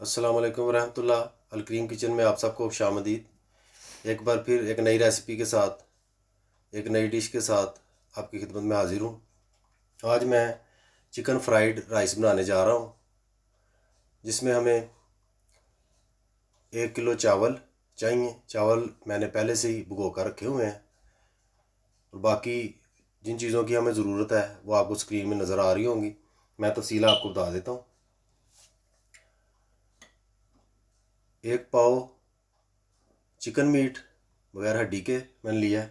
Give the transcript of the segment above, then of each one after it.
अस्सलाम वालेकुम रहमतुल्लाह। अलकरीम किचन में आप सबको खुशामदीद। एक बार फिर एक नई रेसिपी के साथ, एक नई डिश के साथ आपकी खिदमत में हाजिर हूँ। आज मैं चिकन फ्राइड राइस बनाने जा रहा हूँ, जिसमें हमें 1 किलो चावल चाहिए। चावल मैंने पहले से ही भिगो कर रखे हुए हैं, और बाकी जिन चीज़ों की हमें ज़रूरत है वो आपको स्क्रीन में नज़र आ रही होंगी। मैं तफसील आपको बता देता हूँ। 1 पाव चिकन मीट बगैर हड्डी के मैंने लिया है।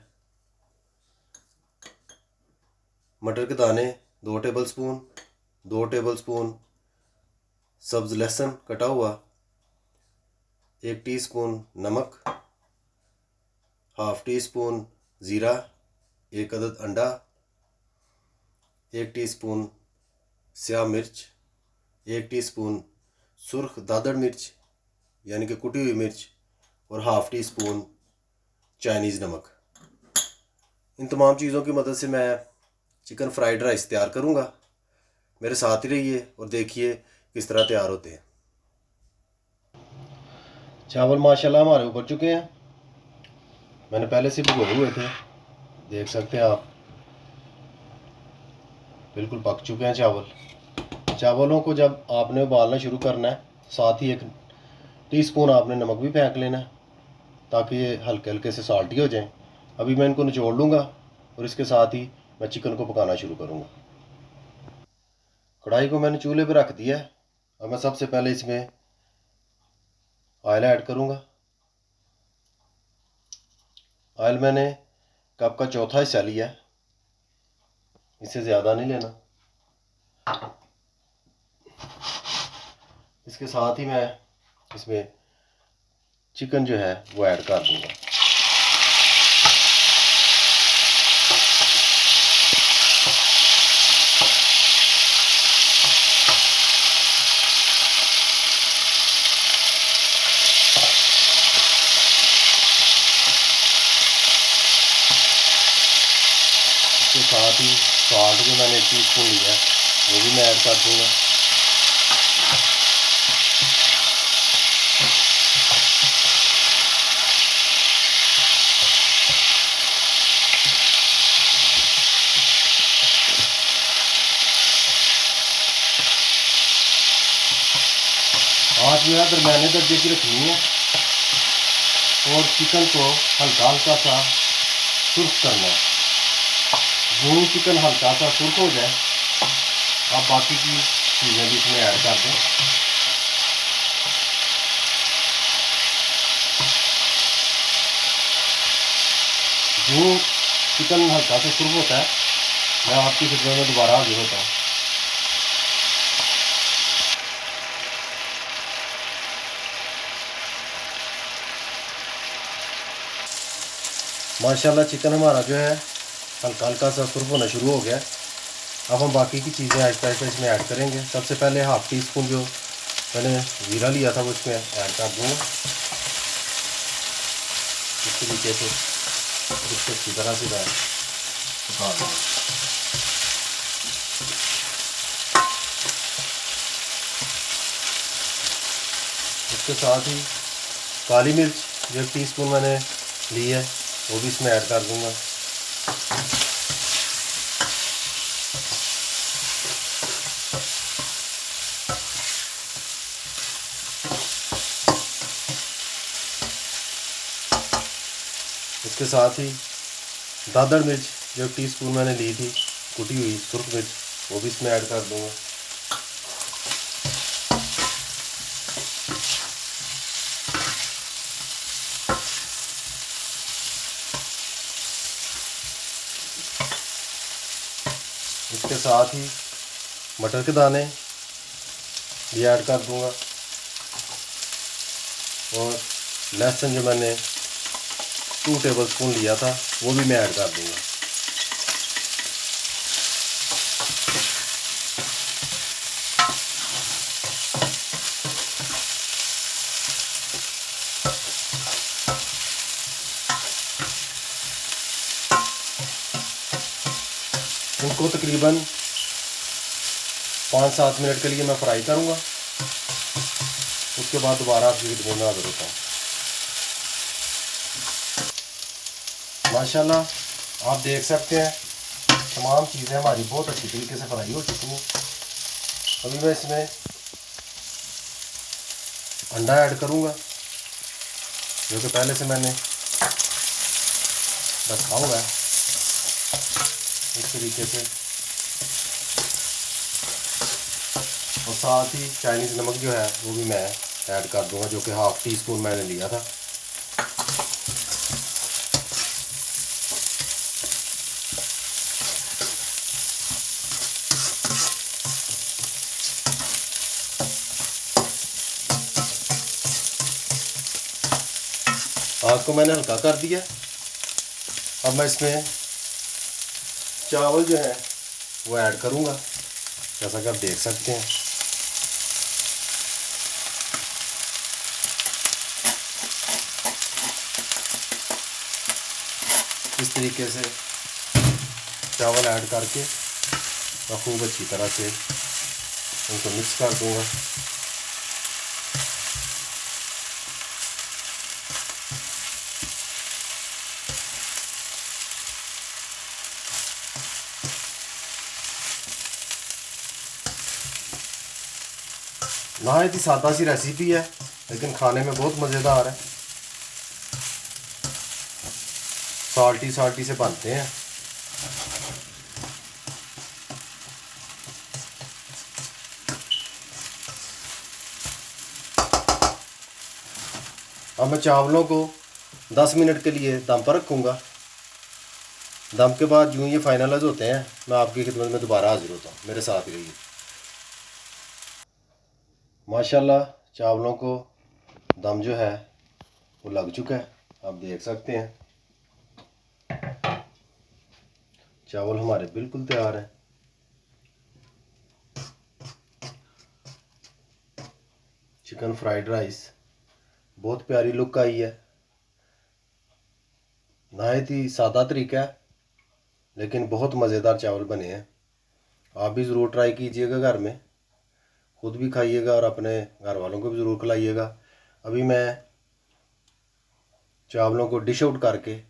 मटर के दाने 2 टेबलस्पून, 2 टेबलस्पून सब्ज़ लहसुन कटा हुआ, 1 टीस्पून नमक, हाफ़ टी स्पून ज़ीरा, 1 अदद अंडा, 1 टीस्पून स्याह मिर्च, 1 टीस्पून सुर्ख दादड़ मिर्च यानी कि कुटी हुई मिर्च, और हाफ़ टी स्पून चाइनीज़ नमक। इन तमाम चीज़ों की मदद से मैं चिकन फ्राइड राइस तैयार करूँगा। मेरे साथ ही रहिए और देखिए किस तरह तैयार होते हैं। चावल माशाल्लाह हमारे ऊपर चुके हैं, मैंने पहले से भिगोए हुए थे। देख सकते हैं आप, बिल्कुल पक चुके हैं चावल। चावलों को जब आपने उबालना शुरू करना है, साथ ही 1 टीस्पून आपने नमक भी फेंक लेना है, ताकि ये हल्के हल्के से साल्टी हो जाएं। अभी मैं इनको निचोड़ लूँगा और इसके साथ ही मैं चिकन को पकाना शुरू करूँगा। कढ़ाई को मैंने चूल्हे पर रख दिया है। अब मैं सबसे पहले इसमें ऑयल ऐड करूँगा। ऑयल मैंने कप का चौथा हिस्सा लिया है, इससे ज़्यादा नहीं लेना। इसके साथ ही मैं इसमें चिकन जो है वो ऐड कर दूँगा। इसके साथ ही सॉल्ट जो मैंने 1 टीस्पून लिया है वो भी मैं ऐड कर दूँगा। आँच जो है दरमियाने दर्जे की रखनी है और चिकन को हल्का हल्का सा सुर्ख करना है। जो चिकन हल्का सा सुर्ख हो जाए, आप बाकी की चीज़ें भी इसमें ऐड कर दें। जो चिकन हल्का सा सुर्ख होता है, मैं आपकी खिदमत में दोबारा हाजिर होता हूँ। माशाल्लाह चिकन हमारा जो है हल्का हल्का सा सुर्ख होना शुरू हो गया। अब हम बाकी की चीज़ें आहिस्ता आहिस्ता इसमें ऐड करेंगे। सबसे पहले हाफ़ टी स्पून जो मैंने ज़ीरा लिया था वो इसमें ऐड कर दूँगा। इस तरीके से इसको अच्छी तरह से मैं पका दूँगा। इसके साथ ही काली मिर्च जो 1 टीस्पून मैंने ली है वो भी इसमें ऐड कर दूँगा। इसके साथ ही दादड़ मिर्च जो 1 टीस्पून मैंने ली थी, कुटी हुई सुर्ख मिर्च, वो भी इसमें ऐड कर दूँगा। इसके साथ ही मटर के दाने भी ऐड कर दूँगा, और लहसुन जो मैंने 2 टेबलस्पून लिया था वो भी मैं ऐड कर दूँगा। इनको तकरीबन 5-7 मिनट के लिए मैं फ्राई करूँगा। उसके उसके बाद दोबारा आपकी खिदमत में हाजिर होता हूँ। माशाल्लाह आप देख सकते हैं तमाम चीज़ें हमारी बहुत अच्छी तरीके से फ्राई हो चुकी हैं। अभी मैं इसमें अंडा ऐड करूँगा जो कि पहले से मैंने रखा हुआ है। इस तरीके से, और साथ ही चाइनीज़ नमक जो है वो भी मैं ऐड कर दूँगा, जो कि हाफ़ टी स्पून मैंने लिया था। आग को मैंने हल्का कर दिया। अब मैं इसमें चावल जो है वो ऐड करूँगा, जैसा कि आप देख सकते हैं। इस तरीके से चावल ऐड करके मैं खूब अच्छी तरह से उनको मिक्स कर दूँगा। नहायत ही सादा सी रेसिपी है, लेकिन खाने में बहुत मज़ेदार है। साल्टी साल्टी से बनते हैं। अब मैं चावलों को 10 मिनट के लिए दम पर रखूँगा। दम के बाद यूँ ये फाइनलाइज होते हैं, मैं आपकी खिदमत में दोबारा हाजिर होता हूँ। मेरे साथ रहिए। माशाल्लाह चावलों को दम जो है वो लग चुका है, आप देख सकते हैं। चावल हमारे बिल्कुल तैयार हैं। चिकन फ्राइड राइस बहुत प्यारी लुक आई है। नहायत ही सादा तरीका है, लेकिन बहुत मज़ेदार चावल बने हैं। आप भी ज़रूर ट्राई कीजिएगा घर में, खुद भी खाइएगा और अपने घर वालों को भी ज़रूर खिलाइएगा। अभी मैं चावलों को डिश आउट करके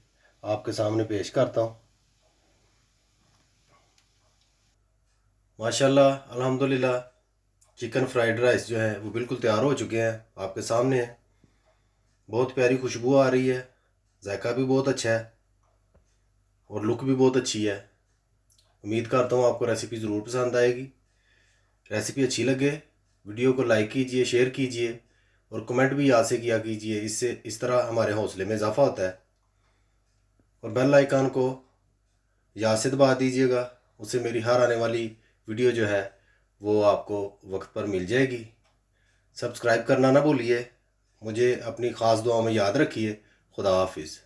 आपके सामने पेश करता हूँ। माशाल्लाह अल्हम्दुलिल्लाह चिकन फ्राइड राइस जो है वो बिल्कुल तैयार हो चुके हैं, आपके सामने है। बहुत प्यारी खुशबू आ रही है, जायका भी बहुत अच्छा है और लुक भी बहुत अच्छी है। उम्मीद करता हूँ आपको रेसिपी ज़रूर पसंद आएगी। रेसिपी अच्छी लगे वीडियो को लाइक कीजिए, शेयर कीजिए और कमेंट भी याद से किया कीजिए। इससे इस तरह हमारे हौसले में इजाफ़ा होता है। और बेल आइकन को याद से दबा दीजिएगा, उससे मेरी हर आने वाली वीडियो जो है वो आपको वक्त पर मिल जाएगी। सब्सक्राइब करना ना भूलिए। मुझे अपनी ख़ास दुआओं में याद रखिए। खुदा हाफिज़।